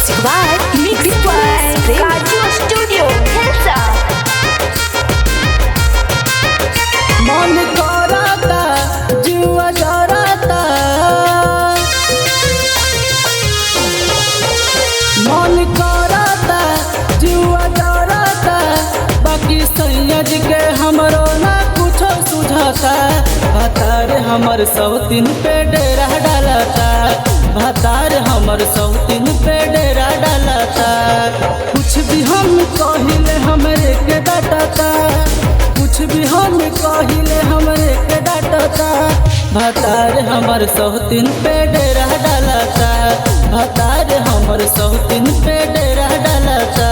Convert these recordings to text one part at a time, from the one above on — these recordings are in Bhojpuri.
Music by Kaju Studio, Hilsa. मन करता जुआ जरता, मन करता जुआ जरता, बाकी सैयद के हमरो ना कुछो सुझाता। भतार हमर सौतीन पे डेरा डालता, भतार हमर सौतीन पे डेरा डालता। कुछ भी हम कहिले हमरे के डांटता, कुछ भी हम कहिले हमरे के डांटता। भतार हमर सौतीन पे डेरा डालता, भतार हमर सौतीन पे डेरा डालता।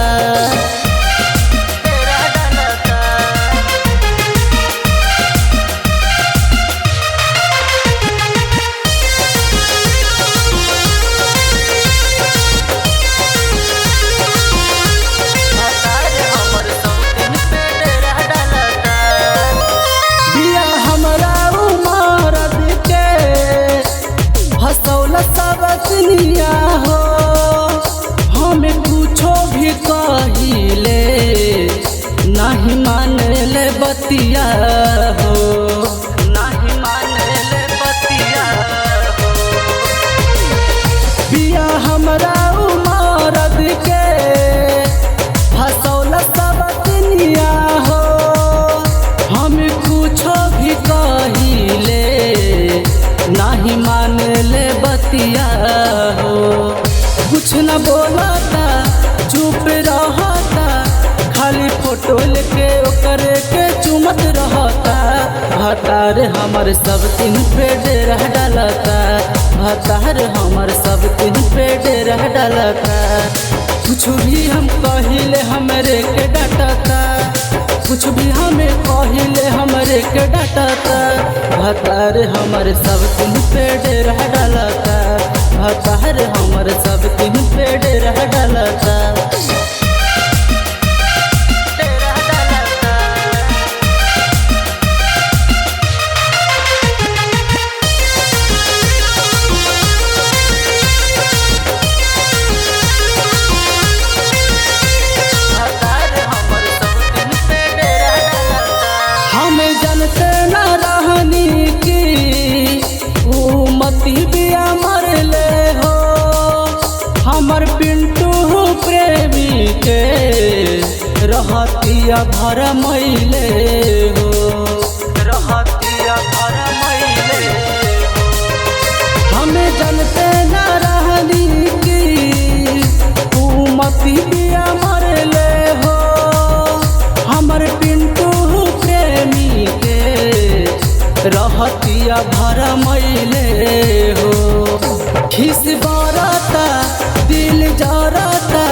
सबनिया हो हमें कुछो भी कहिले नहीं मानले बतिया हो, नहीं मानले बतिया हो। बिया हमरा उमरद के हसौल सबनिया हो, हमें कुछो भी कहिले नहीं मानले बतिया हो। कुछ न बोलता चुप रहता, खाली फोटो लेके ओकरे के चुमत रहता। भतार हमर सब दिन पे डेरा डालता, भतार हमर सब दिन पे डेरा डालता। कुछ भी हम कहिले हमरे के डांटता, कुछ भी हमें कहिले हमरे के डांटता। भतार हमर सब दिन पे डेरा डालता, भतार हमर सब दिन पे डेरा डालता। जानते न रहनी की मती बिया मरले हो, हमर पिंटू प्रेमी के रहतिया भर मैले हो, रहतिया भर मैले हो। हमें जानते न रहनी की मती बिया मरले हो, हमर पिंटू प्रेमी के रहतिया भरा मैले हो। खिस बरता दिल जरता,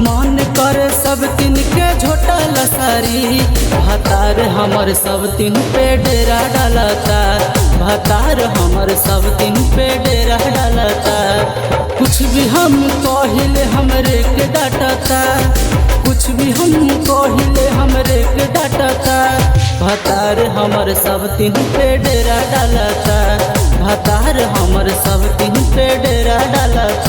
मन करे सब दिन के झोटा लसारी। भतार हमर सब दिन पे डेरा डालता, भतार हमर सब दिन पे डेरा डालता। कुछ भी हम कहिले हमरे के डांटता, कुछ भी हम कहिले हमरे के डांटता। भतार हमर सब दिन पे डेरा डालता, भतार हमर सब दिन पे डेरा डालता।